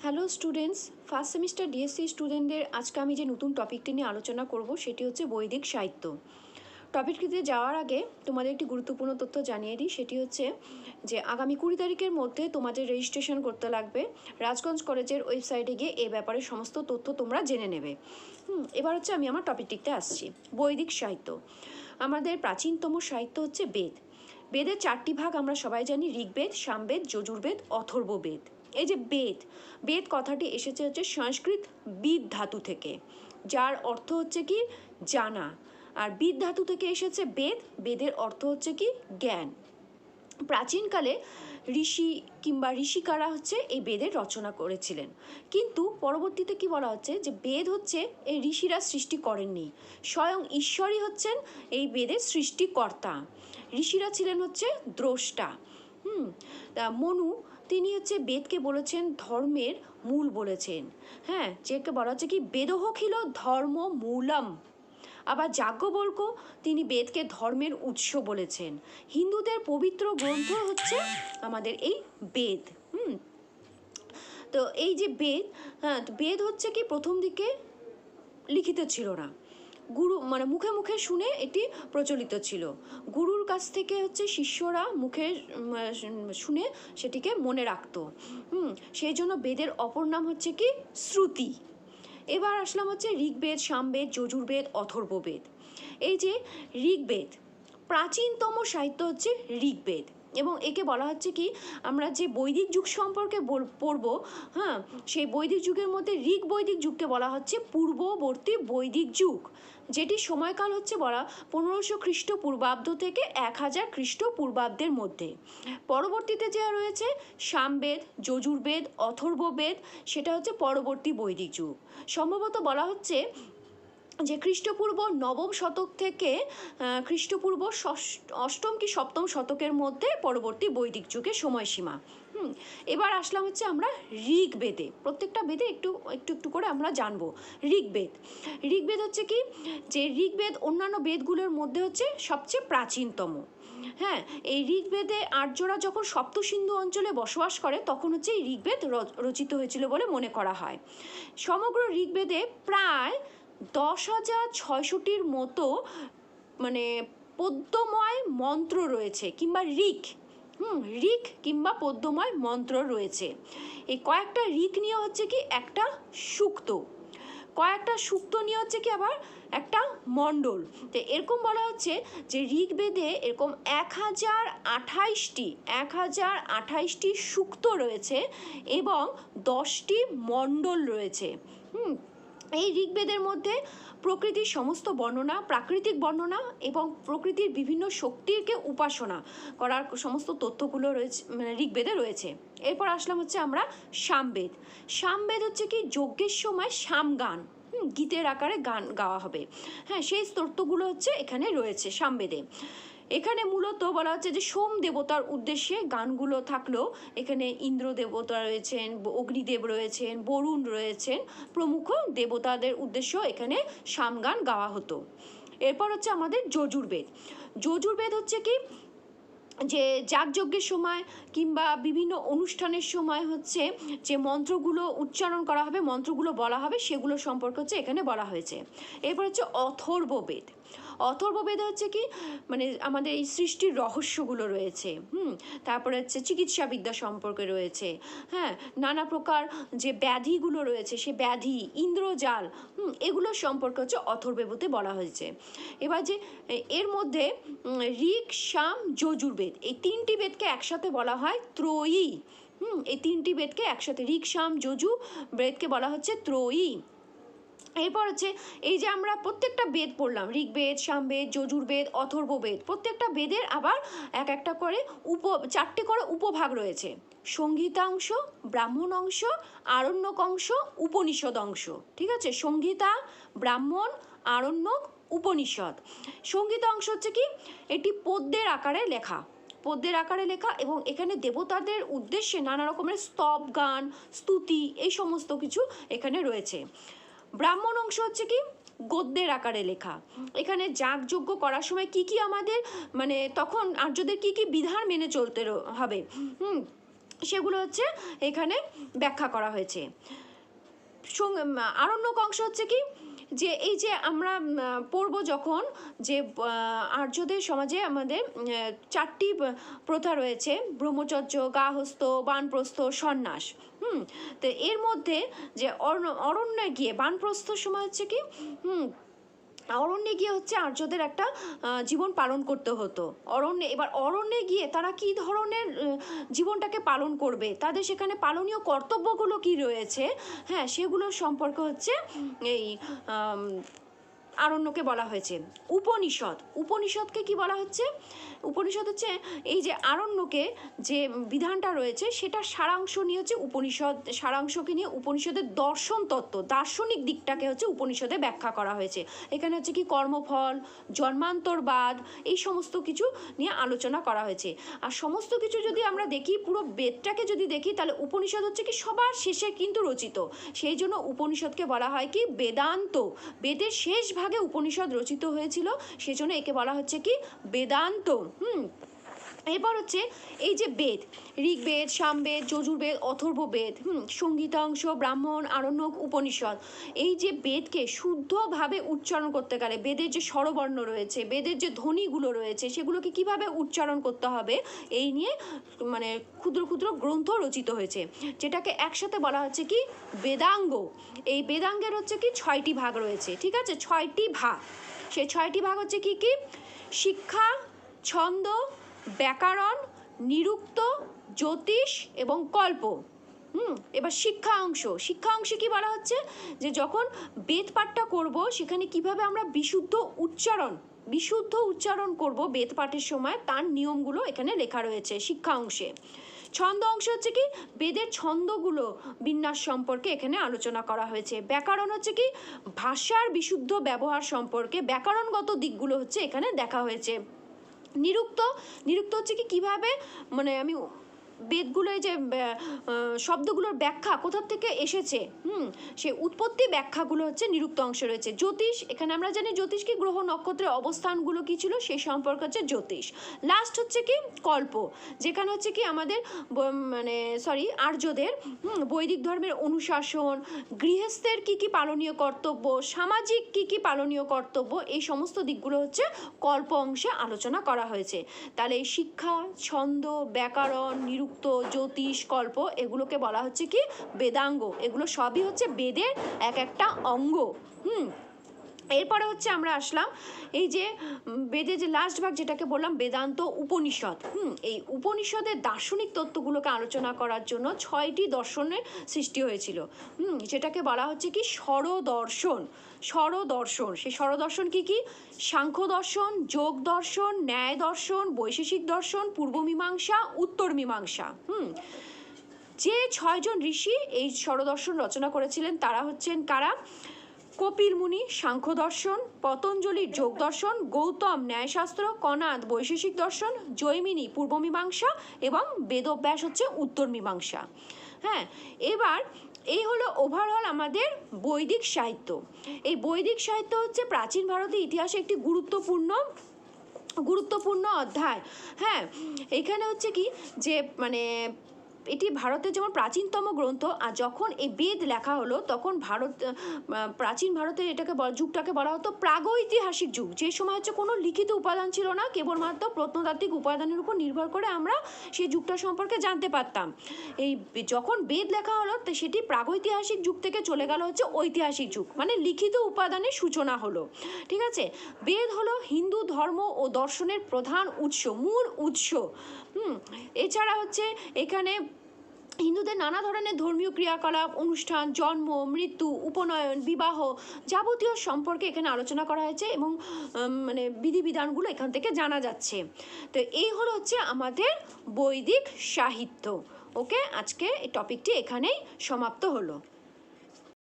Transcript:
Hello students, first semester DSC স্টুডেন্টদের আজকে আমি যে নতুন টপিকটি নিয়ে আলোচনা করব সেটি হচ্ছে বৈদিক সাহিত্য। টপিকটিতে যাওয়ার আগে তোমাদের একটি গুরুত্বপূর্ণ তথ্য জানিয়ে দিই, সেটি হচ্ছে যে আগামী 20 তারিখের মধ্যে তোমাদের রেজিস্ট্রেশন করতে লাগবে। রাজগঞ্জ কলেজের ওয়েবসাইটে গিয়ে এ ব্যাপারে সমস্ত তথ্য তোমরা জেনে নেবে। এবার হচ্ছে আমি আমার টপিকটিতে আসছি। বৈদিক সাহিত্য আমাদের প্রাচীনতম সাহিত্য হচ্ছে বেদ। বেদের 4টি ভাগ আমরা সবাই জানি: ঋগ্বেদ, সামবেদ, যজুর্বেদ, অথর্ববেদ। এই যে বেদ, বেদ কথাটি এসেছে হচ্ছে সংস্কৃত বিদ ধাতু থেকে, যার অর্থ হচ্ছে কি জানা। আর বিদ ধাতু থেকে এসেছে বেদ, বেদের অর্থ হচ্ছে কি জ্ঞান। প্রাচীনকালে ঋষি কিংবা ঋষিকারা হচ্ছে এই বেদের রচনা করেছিলেন, কিন্তু পরবর্তীতে কি বলা হচ্ছে যে বেদ হচ্ছে এই ঋষিরা সৃষ্টি করেননি, স্বয়ং ঈশ্বরই হচ্ছেন এই বেদের সৃষ্টিকর্তা। ঋষিরা ছিলেন হচ্ছে দ্রষ্টা। মনু তিনি হচ্ছে বেদকে বলেছেন ধর্মের মূল বলেছেন। হ্যাঁ, যেকে বলা হচ্ছে কি বেদহ খিল ধর্ম মূলম। আবার যাজ্ঞবল্ক্য তিনি বেদকে ধর্মের উৎস বলেছেন। হিন্দুদের পবিত্র গ্রন্থ হচ্ছে আমাদের এই বেদ। তো এই যে বেদ, হ্যাঁ, বেদ হচ্ছে কি প্রথম দিকে লিখিত ছিল না, গুরু মানে মুখে মুখে শুনে এটি প্রচলিত ছিল। গুরুর কাছ থেকে হচ্ছে শিষ্যরা মুখে শুনে সেটিকে মনে রাখতো। সেই জন্য বেদের অপর নাম হচ্ছে কি শ্রুতি। এবার আসলাম হচ্ছে ঋগ্বেদ, সামবেদ, যজুর্বেদ, অথর্ববেদ। এই যে ঋগ্বেদ, প্রাচীনতম সাহিত্য হচ্ছে ঋগ্বেদ, এবং একে বলা হচ্ছে কি আমরা যে বৈদিক যুগ সম্পর্কে পড়বো, হ্যাঁ, সেই বৈদিক যুগের মধ্যে ঋগ বৈদিক যুগকে বলা হচ্ছে পূর্ববর্তী বৈদিক যুগ, যেটি সময়কাল হচ্ছে বলা 1500 খ্রিস্টপূর্বাব্দ থেকে 1000 খ্রিস্টপূর্বাব্দের মধ্যে। পরবর্তীতে যা রয়েছে সামবেদ, যজুর্বেদ, অথর্ববেদ, সেটা হচ্ছে পরবর্তী বৈদিক যুগ। সম্ভবত বলা হচ্ছে যে খ্রিস্টপূর্ব 9ম শতক থেকে খ্রিস্টপূর্ব 8ম কি 7ম শতকের মধ্যে পরবর্তী বৈদিক যুগের সময়সীমা। এবার আসলাম হচ্ছে আমরা ঋগ্বেদে। প্রত্যেকটা বেদে একটু একটু একটু করে আমরা জানবো। ঋগ্বেদ, ঋগ্বেদ হচ্ছে কি যে ঋগ্বেদ অন্যান্য বেদগুলোর মধ্যে হচ্ছে সবচেয়ে প্রাচীনতম। হ্যাঁ, এই ঋগ্বেদে আর্যরা যখন সপ্তসিন্ধু অঞ্চলে বসবাস করে তখন হচ্ছে এই ঋগ্বেদ রচিত হয়েছিল বলে মনে করা হয়। সমগ্র ঋগ্বেদে প্রায় 10,600টির মতো মানে পদ্যময় মন্ত্র রয়েছে, কিংবা ঋক ঋক কিংবা পদ্যময় মন্ত্র রয়েছে। এই কয়েকটা ঋক নিয়ে হচ্ছে কি একটা সূক্ত, কয়েকটা সূক্ত নিয়ে হচ্ছে কি আবার একটা মণ্ডল। তো এরকম বলা হচ্ছে যে ঋগ্বেদে এরকম 1028টি সূক্ত রয়েছে এবং 10টি মণ্ডল রয়েছে। এই ঋগ্বেদের মধ্যে প্রকৃতির সমস্ত বর্ণনা, প্রাকৃতিক বর্ণনা এবং প্রকৃতির বিভিন্ন শক্তিকে উপাসনা করার সমস্ত তথ্যগুলো রয়েছে, মানে ঋগ্বেদে রয়েছে। এরপর আসলাম হচ্ছে আমরা সামবেদ। সামবেদ হচ্ছে কি যজ্ঞের সময় সামগান, গীতের আকারে গান গাওয়া হবে। হ্যাঁ, সেই স্তোত্রগুলো হচ্ছে এখানে রয়েছে সামবেদে। এখানে মূলত বলা হচ্ছে যে সোম দেবতার উদ্দেশ্যে গানগুলো থাকলেও এখানে ইন্দ্র দেবতা রয়েছেন, অগ্নিদেব রয়েছেন, বরুণ রয়েছেন, প্রমুখ দেবতাদের উদ্দেশ্য এখানে সামগান গাওয়া হতো। এরপর হচ্ছে আমাদের যজুর্বেদ। যজুর্বেদ হচ্ছে কি যে যাগযজ্ঞের সময় কিংবা বিভিন্ন অনুষ্ঠানের সময় হচ্ছে যে মন্ত্রগুলো উচ্চারণ করা হবে, মন্ত্রগুলো বলা হবে, সেগুলো সম্পর্কে হচ্ছে এখানে বলা হয়েছে। এরপর হচ্ছে অথর্ববেদ। অথর্ববেদে হচ্ছে কি মানে আমাদের এই সৃষ্টির রহস্যগুলো রয়েছে। তারপরে হচ্ছে চিকিৎসাবিদ্যা সম্পর্কে রয়েছে। হ্যাঁ, নানা প্রকার যে ব্যাধিগুলো রয়েছে সে ব্যাধি, ইন্দ্রজাল, এগুলো সম্পর্কে হচ্ছে অথর্ববেদে বলা হয়েছে। এবার যে এর মধ্যে ঋক, সাম, যজুর্বেদ, এই 3টি বেদকে একসাথে বলা হয় ত্রয়ী। এই 3টি বেদকে একসাথে ঋক, সাম, যজু বেদকে বলা হচ্ছে ত্রয়ী। এরপর হচ্ছে এই যে আমরা প্রত্যেকটা বেদ পড়লাম, ঋগ্বেদ, সামবেদ, যজুর্বেদ, অথর্ববেদ, প্রত্যেকটা বেদের আবার এক একটা করে 4টে করে উপভাগ রয়েছে: সংহিতা অংশ, ব্রাহ্মণ অংশ, আরণ্যক অংশ, উপনিষদ অংশ। ঠিক আছে, সংহিতা, ব্রাহ্মণ, আরণ্যক, উপনিষদ। সংহিতা অংশ হচ্ছে কি এটি পদ্যের আকারে লেখা, এবং এখানে দেবতাদের উদ্দেশ্যে নানা রকমের স্তব গান, স্তুতি, এই সমস্ত কিছু এখানে রয়েছে। ব্রাহ্মণ অংশ হচ্ছে কি গদ্যের আকারে লেখা। এখানে যাগযজ্ঞ করার সময় কি কি আমাদের মানে তখন আর্যদের কি কি বিধান মেনে চলতে হবে, সেগুলো হচ্ছে এখানে ব্যাখ্যা করা হয়েছে। আরণ্যক অংশ হচ্ছে কি, যে এই যে আমরা পড়ব যখন যে আর্যদের সমাজে আমাদের চারটি প্রথা রয়েছে, ব্রহ্মচর্য, গাহস্থ, বানপ্রস্থ, সন্ন্যাস। তো এর মধ্যে যে অরণ্যে গিয়ে বানপ্রস্থর সময় হচ্ছে কি অরণ্যে গিয়ে হচ্ছে আর্যদের একটা জীবন পালন করতে হতো। এবার অরণ্যে গিয়ে তারা কি ধরনের জীবনটাকে পালন করবে, তাদের সেখানে পালনীয় কর্তব্যগুলো কি রয়েছে, হ্যাঁ সেগুলোর সম্পর্কে হচ্ছে এই আরণ্যকে বলা হয়েছে। উপনিষদকে কি বলা হচ্ছে? উপনিষদ হচ্ছে এই যে আরণ্যকে যে বিধানটা রয়েছে সেটার সারাংশ নিয়ে হচ্ছে সারাংশকে নিয়ে উপনিষদের দর্শন তত্ত্ব, দার্শনিক দিকটাকে হচ্ছে উপনিষদে ব্যাখ্যা করা হয়েছে। এখানে হচ্ছে কি কর্মফল, জন্মান্তরবাদ, এই সমস্ত কিছু নিয়ে আলোচনা করা হয়েছে। আর সমস্ত কিছু যদি আমরা দেখি, পুরো বেদটাকে যদি দেখি, তাহলে উপনিষদ হচ্ছে কি সবার শেষে কিন্তু রচিত। সেই জন্য উপনিষদকে বলা হয় কি বেদান্ত। বেদের শেষ ভাগে উপনিষদ রচিত হয়েছিল, সেজন্য একে বলা হচ্ছে কি বেদান্ত। এরপর হচ্ছে এই যে বেদ, ঋগ্বেদ, সামবেদ, যজুর্বেদ, অথর্ববেদ, সংহিতাংশ, ব্রাহ্মণ, আরণ্যক, উপনিষদ, এই যে বেদকে শুদ্ধভাবে উচ্চারণ করতে গেলে বেদের যে স্বরবর্ণ রয়েছে, বেদের যে ধ্বনিগুলো রয়েছে, সেগুলোকে কিভাবে উচ্চারণ করতে হবে এই নিয়ে মানে ক্ষুদ্র ক্ষুদ্র গ্রন্থ রচিত হয়েছে, যেটাকে একসাথে বলা হচ্ছে কি বেদাঙ্গ। এই বেদাঙ্গের হচ্ছে কি 6টি ভাগ রয়েছে, ঠিক আছে, 6টি ভাগ। সেই 6টি ভাগ হচ্ছে কি কি শিক্ষা, ছন্দ, ব্যাকরণ, নিরুক্ত, জ্যোতিষ এবং কল্প। এবার শিক্ষা অংশে কি বলা হচ্ছে, যে যখন বেদ পাঠটা করব সেখানে কিভাবে আমরা বিশুদ্ধ উচ্চারণ করব বেদ পাঠের সময়, তার নিয়মগুলো এখানে লেখা রয়েছে শিক্ষা অংশে। ছন্দ অংশ হচ্ছে কি বেদের ছন্দগুলো বিন্যাস সম্পর্কে এখানে আলোচনা করা হয়েছে। ব্যাকরণ হচ্ছে কি ভাষার বিশুদ্ধ ব্যবহার সম্পর্কে ব্যাকরণগত দিকগুলো হচ্ছে এখানে দেখা হয়েছে। নিরুক্ত হচ্ছে কি কিভাবে মানে আমি বেদগুলোয় যে শব্দগুলোর ব্যাখ্যা কোথা থেকে এসেছে, সে উৎপত্তি ব্যাখ্যাগুলো হচ্ছে নিরুক্ত অংশ রয়েছে। জ্যোতিষ, এখানে আমরা জানি জ্যোতিষ কি গ্রহ নক্ষত্রের অবস্থানগুলো কি ছিল সেই সম্পর্কে হচ্ছে জ্যোতিষ। লাস্ট হচ্ছে কি কল্প, যেখানে হচ্ছে কি আমাদের আর্যদের বৈদিক ধর্মের অনুশাসন, গৃহস্থের কি কি পালনীয় কর্তব্য, সামাজিক কি কি পালনীয় কর্তব্য, এই সমস্ত দিকগুলো হচ্ছে কল্প অংশে আলোচনা করা হয়েছে। তাহলে এই শিক্ষা, ছন্দ, ব্যাকরণ, নিরুক্ত, জ্যোতিষ, কল্প, এগুলোকে বলা হচ্ছে কি বেদাঙ্গ। এগুলো সবই হচ্ছে বেদের এক একটা অঙ্গ। এরপরে হচ্ছে আমরা আসলাম এই যে বেদের যে লাস্ট ভাগ যেটাকে বললাম বেদান্ত উপনিষদ। এই উপনিষদের দার্শনিক তত্ত্বগুলোকে আলোচনা করার জন্য 6টি দর্শনের সৃষ্টি হয়েছিল, যেটাকে বলা হচ্ছে কি স্বরদর্শন। সেই স্বরদর্শন কি কি সাংখ্য দর্শন, যোগ দর্শন, ন্যায় দর্শন, বৈশেষিক দর্শন, পূর্ব মীমাংসা, উত্তর মীমাংসা। যে 6 জন ঋষি এই স্বরদর্শন রচনা করেছিলেন তারা হচ্ছেন কারা? কপিল মুনি সাংখ্য দর্শন, পতঞ্জলি যোগ দর্শন, গৌতম ন্যায়শাস্ত্র, কনাদ বৈশেষিক দর্শন, জৈমিনী পূর্ব মীমাংসা এবং বেদব্যাস হচ্ছে উত্তর মীমাংসা। হ্যাঁ, এবার এই হলো ওভারঅল আমাদের বৈদিক সাহিত্য। এই বৈদিক সাহিত্য হচ্ছে প্রাচীন ভারতের ইতিহাসে একটি গুরুত্বপূর্ণ অধ্যায়। হ্যাঁ, এখানে হচ্ছে কি যে মানে এটি ভারতের যেমন প্রাচীনতম গ্রন্থ, আর যখন এই বেদ লেখা হলো তখন প্রাচীন ভারতের যুগটাকে বলা হতো প্রাগৈতিহাসিক যুগ। যে সময় হচ্ছে কোনো লিখিত উপাদান ছিল না, কেবলমাত্র প্রত্নতাত্ত্বিক উপাদানের উপর নির্ভর করে আমরা সেই যুগটা সম্পর্কে জানতে পারতাম। এই যখন বেদ লেখা হলো সেটি প্রাগৈতিহাসিক যুগ থেকে চলে গেল হচ্ছে ঐতিহাসিক যুগ, মানে লিখিত উপাদানের সূচনা হলো। ঠিক আছে, বেদ হলো হিন্দু ধর্ম ও দর্শনের প্রধান মূল উৎস। এছাড়া হচ্ছে এখানে হিন্দুদের নানা ধরনের ধর্মীয় ক্রিয়াকলাপ, অনুষ্ঠান, জন্ম, মৃত্যু, উপনয়ন, বিবাহ যাবতীয় সম্পর্কে এখানে আলোচনা করা হয়েছে এবং মানে বিধিবিধানগুলো এখান থেকে জানা যাচ্ছে। তো এই হলো হচ্ছে আমাদের বৈদিক সাহিত্য। ওকে, আজকে এই টপিকটি এখানেই সমাপ্ত হলো।